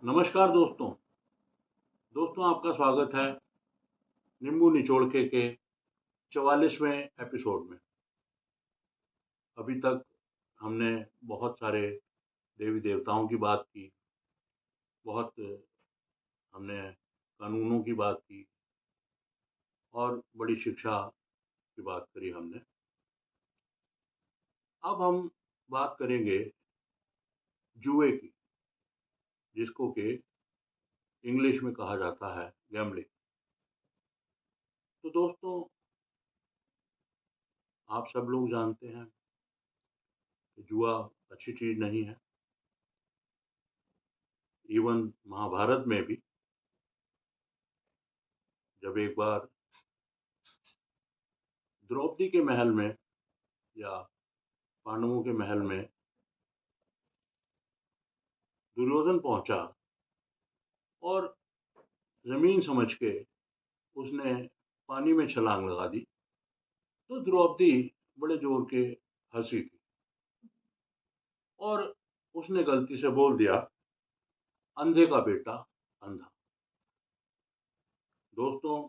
नमस्कार दोस्तों। आपका स्वागत है नींबू निचोड़ के 44वें एपिसोड में। अभी तक हमने बहुत सारे देवी देवताओं की बात की, बहुत हमने कानूनों की बात की और बड़ी शिक्षा की बात करी हमने। अब हम बात करेंगे जुए की, जिसको कि इंग्लिश में कहा जाता है गैम्बलिंग। तो दोस्तों, आप सब लोग जानते हैं कि जुआ अच्छी चीज़ नहीं है। इवन महाभारत में भी जब एक बार द्रौपदी के महल में या पांडवों के महल में दुर्योधन पहुंचा और जमीन समझ के उसने पानी में छलांग लगा दी, तो द्रौपदी बड़े जोर के हंसी थी और उसने गलती से बोल दिया, अंधे का बेटा अंधा। दोस्तों,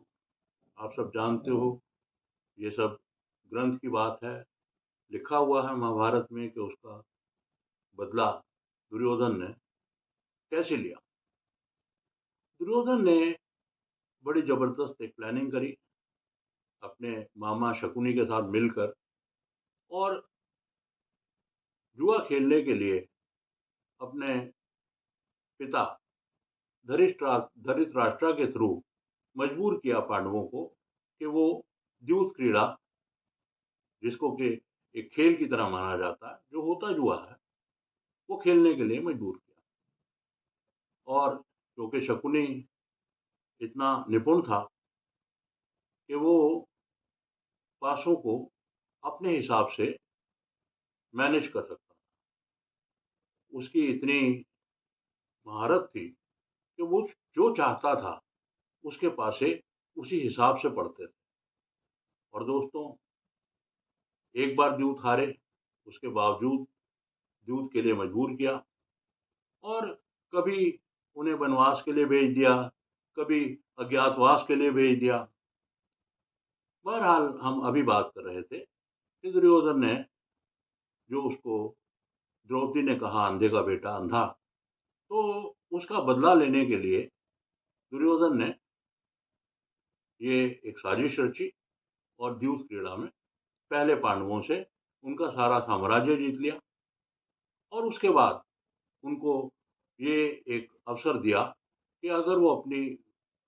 आप सब जानते हो, ये सब ग्रंथ की बात है। लिखा हुआ है महाभारत में कि उसका बदला दुर्योधन ने कैसे लिया। दुर्योधन ने बड़ी जबरदस्त एक प्लानिंग करी अपने मामा शकुनी के साथ मिलकर, और जुआ खेलने के लिए अपने पिता धृतराष्ट्र के थ्रू मजबूर किया पांडवों को कि वो द्यूत क्रीड़ा, जिसको कि एक खेल की तरह माना जाता है, जो होता जुआ है, वो खेलने के लिए मजबूर किया। और क्योंकि शकुनी इतना निपुण था कि वो पासों को अपने हिसाब से मैनेज कर सकता था। उसकी इतनी महारत थी कि वो जो चाहता था उसके पासे उसी हिसाब से पढ़ते थे। और दोस्तों, एक बार द्यूत हारे, उसके बावजूद द्यूत के लिए मजबूर किया, और कभी उन्हें वनवास के लिए भेज दिया, कभी अज्ञातवास के लिए भेज दिया। बहरहाल, हम अभी बात कर रहे थे कि दुर्योधन ने जो उसको द्रौपदी ने कहा अंधे का बेटा अंधा, तो उसका बदला लेने के लिए दुर्योधन ने ये एक साजिश रची और द्यूत क्रीड़ा में पहले पांडवों से उनका सारा साम्राज्य जीत लिया। और उसके बाद उनको ये एक अवसर दिया कि अगर वो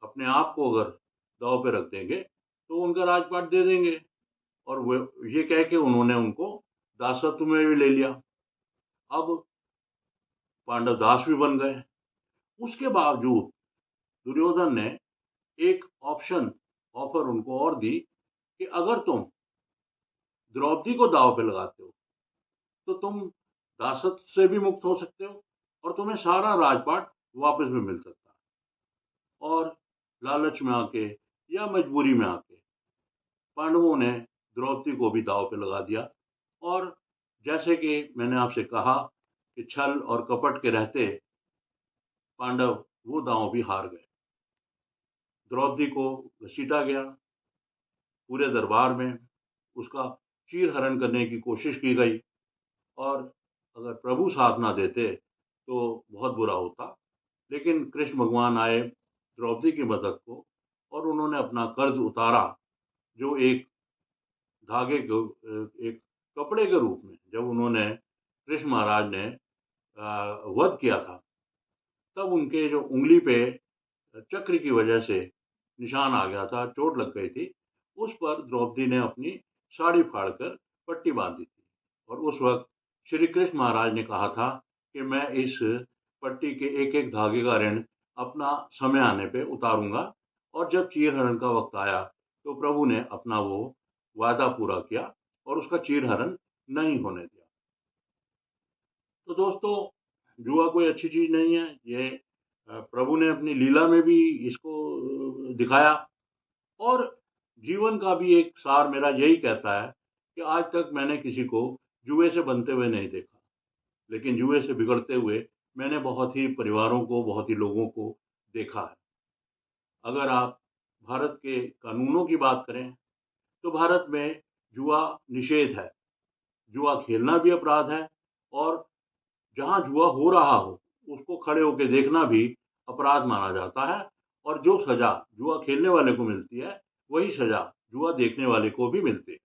अपने आप को अगर दांव पे रख देंगे तो उनका राजपाट दे देंगे। और वो ये कह के उन्होंने उनको दासत्व में भी ले लिया। अब पांडव दास भी बन गए। उसके बावजूद दुर्योधन ने एक ऑफर उनको और दी कि अगर तुम द्रौपदी को दांव पे लगाते हो तो तुम दासत्व से भी मुक्त हो सकते हो और तुम्हें सारा राजपाट वापस भी मिल सकता है। और लालच में आके या मजबूरी में आके पांडवों ने द्रौपदी को भी दांव पे लगा दिया। और जैसे कि मैंने आपसे कहा कि छल और कपट के रहते पांडव वो दांव भी हार गए। द्रौपदी को घसीटा गया, पूरे दरबार में उसका चीरहरण करने की कोशिश की गई, और अगर प्रभु साथ ना देते तो बहुत बुरा होता। लेकिन कृष्ण भगवान आए द्रौपदी की मदद को, और उन्होंने अपना कर्ज उतारा, जो एक धागे को एक कपड़े के रूप में जब उन्होंने कृष्ण महाराज ने वध किया था, तब उनके जो उंगली पे चक्र की वजह से निशान आ गया था, चोट लग गई थी। उस पर द्रौपदी ने अपनी साड़ी फाड़कर पट्टी बांधी थी। और उस वक्त श्री कृष्ण महाराज ने कहा था कि मैं इस पट्टी के एक एक धागे का ऋण अपना समय आने पे उतारूंगा। और जब चीरहरण का वक्त आया तो प्रभु ने अपना वो वादा पूरा किया और उसका चीरहरण नहीं होने दिया। तो दोस्तों, जुआ कोई अच्छी चीज नहीं है। ये प्रभु ने अपनी लीला में भी इसको दिखाया। और जीवन का भी एक सार मेरा यही कहता है कि आज तक मैंने किसी को जुए से बनते हुए नहीं देखा, लेकिन जुए से बिगड़ते हुए मैंने बहुत ही परिवारों को, बहुत ही लोगों को देखा है। अगर आप भारत के कानूनों की बात करें, तो भारत में जुआ निषेध है। जुआ खेलना भी अपराध है और जहाँ जुआ हो रहा हो, उसको खड़े होके देखना भी अपराध माना जाता है और जो सज़ा जुआ खेलने वाले को मिलती है, वही सज़ा जुआ देखने वाले को भी मिलती है।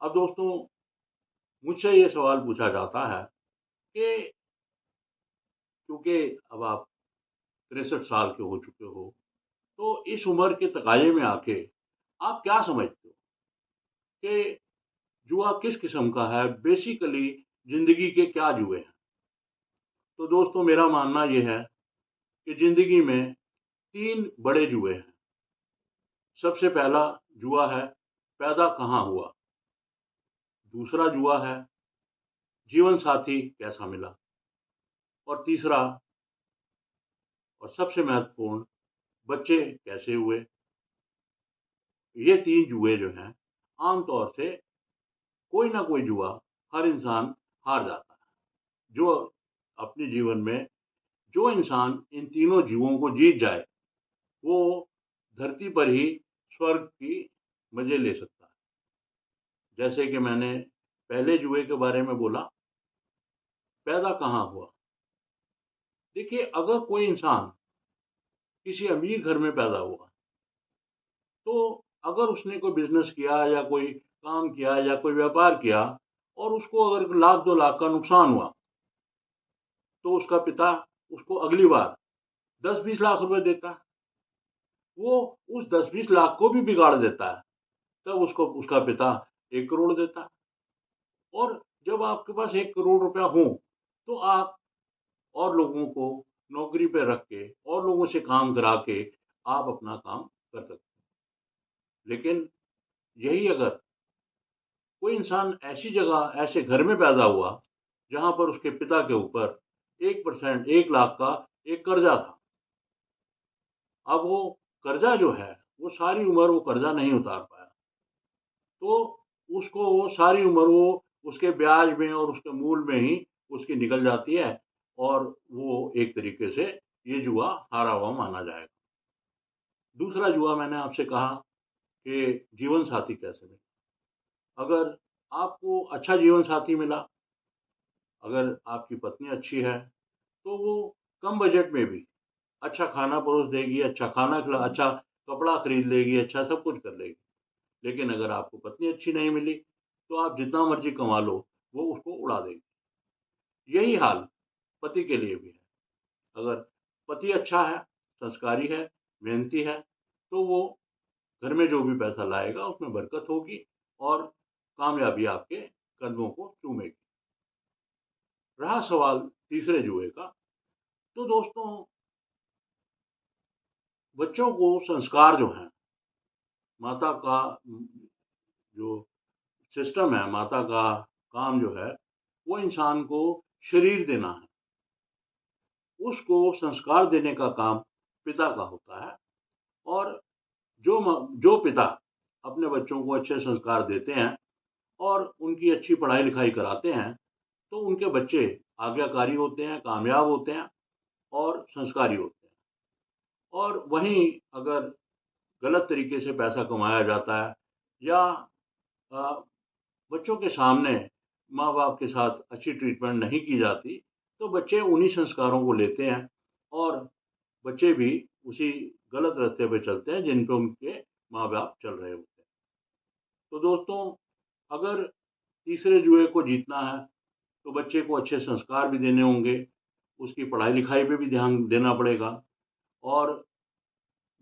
अब दोस्तों, मुझसे ये सवाल पूछा जाता है कि क्योंकि अब आप 63 साल के हो चुके हो, तो इस उम्र के तकाज़े में आके आप क्या समझते हो कि जुआ किस किस्म का है? बेसिकली ज़िंदगी के क्या जुए हैं? तो दोस्तों, मेरा मानना ये है कि ज़िंदगी में 3 बड़े जुए हैं। सबसे पहला जुआ है, पैदा कहाँ हुआ? दूसरा जुआ है, जीवन साथी कैसा मिला? और तीसरा और सबसे महत्वपूर्ण, बच्चे कैसे हुए? ये 3 जुए जो हैं, आम तौर से कोई ना कोई जुआ हर इंसान हार जाता है। जो अपने जीवन में जो इंसान इन तीनों जुओं को जीत जाए, वो धरती पर ही स्वर्ग की मज़े ले सकता है। जैसे कि मैंने पहले जुए के बारे में बोला, पैदा कहाँ हुआ? देखिए, अगर कोई इंसान किसी अमीर घर में पैदा हुआ, तो अगर उसने कोई बिज़नेस किया या कोई काम किया या कोई व्यापार किया और उसको अगर लाख 2 लाख का नुकसान हुआ, तो उसका पिता उसको अगली बार 10-20 लाख रुपए देता है। वो उस 10-20 लाख को भी बिगाड़ देता है, तब उसको उसका पिता 1 करोड़ देता है। और जब आपके पास 1 करोड़ रुपया हो, तो आप और लोगों को नौकरी पे रख के और लोगों से काम करा के आप अपना काम कर सकते हैं। लेकिन यही अगर कोई इंसान ऐसी जगह, ऐसे घर में पैदा हुआ, जहाँ पर उसके पिता के ऊपर 1% 1 लाख का एक कर्जा था। अब वो कर्जा जो है, वो सारी उम्र वो कर्जा नहीं उतार पाया। तो उसको वो सारी उम्र वो उसके ब्याज में और उसके मूल में ही उसकी निकल जाती है और वो एक तरीके से ये जुआ हारा हुआ माना जाएगा। दूसरा जुआ मैंने आपसे कहा कि जीवन साथी कैसे मिले? अगर आपको अच्छा जीवन साथी मिला, अगर आपकी पत्नी अच्छी है, तो वो कम बजट में भी अच्छा खाना परोस देगी, अच्छा खाना खिला अच्छा कपड़ा खरीद लेगी, अच्छा सब कुछ कर लेगी। लेकिन अगर आपको पत्नी अच्छी नहीं मिली, तो आप जितना मर्ज़ी कमा लो, वो उसको उड़ा देगी। यही हाल पति के लिए भी है। अगर पति अच्छा है, संस्कारी है, मेहनती है, तो वो घर में जो भी पैसा लाएगा, उसमें बरकत होगी और कामयाबी आपके कदमों को चूमेगी। रहा सवाल तीसरे जुए का, तो दोस्तों, बच्चों को संस्कार जो हैं, माता का जो सिस्टम है, माता का काम जो है, वो इंसान को शरीर देना है। उसको संस्कार देने का काम पिता का होता है और जो पिता अपने बच्चों को अच्छे संस्कार देते हैं और उनकी अच्छी पढ़ाई-लिखाई कराते हैं, तो उनके बच्चे आज्ञाकारी होते हैं, कामयाब होते हैं और संस्कारी होते हैं। और वहीं अगर गलत तरीके से पैसा कमाया जाता है या अ, बच्चों के सामने माँ-बाप के साथ अच्छी ट्रीटमेंट नहीं की जाती, तो बच्चे उन्हीं संस्कारों को लेते हैं और बच्चे भी उसी गलत रास्ते पे चलते हैं जिन पे उनके माँ-बाप चल रहे होते हैं। तो दोस्तों, अगर तीसरे जुए को जीतना है, तो बच्चे को अच्छे संस्कार भी देने होंगे, उसकी पढ़ाई-लिखाई पे भी ध्यान देना पड़ेगा और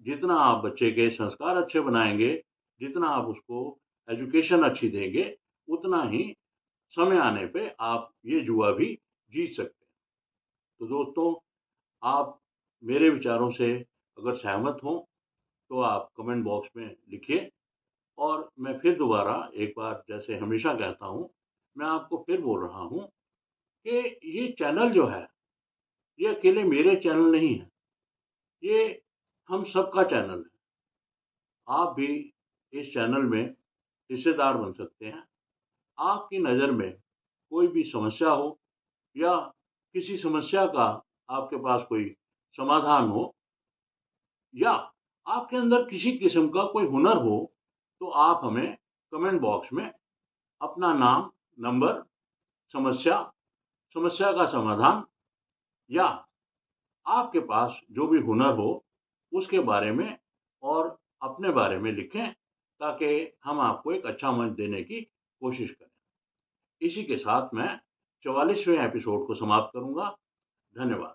जितना आप बच्चे के संस्कार अच्छे बनाएँगे, जितना आप उसको एजुकेशन अच्छी देंगे, उतना ही समय आने पे आप ये जुआ भी जीत सकते हैं। तो दोस्तों, आप मेरे विचारों से अगर सहमत हों, तो आप कमेंट बॉक्स में लिखिए और मैं फिर दोबारा एक बार जैसे हमेशा कहता हूँ, मैं आपको फिर बोल रहा हूँ कि ये चैनल जो है, ये अकेले मेरे चैनल नहीं है, ये हम सबका चैनल है। आप भी इस चैनल में हिस्सेदार बन सकते हैं। आपकी नज़र में कोई भी समस्या हो या किसी समस्या का आपके पास कोई समाधान हो, या आपके अंदर किसी किस्म का कोई हुनर हो, तो आप हमें कमेंट बॉक्स में अपना नाम, नंबर, समस्या, समस्या का समाधान, या आपके पास जो भी हुनर हो उसके बारे में और अपने बारे में लिखें, ताकि हम आपको एक अच्छा मंच देने की कोशिश करें। इसी के साथ मैं 44वें एपिसोड को समाप्त करूंगा। धन्यवाद।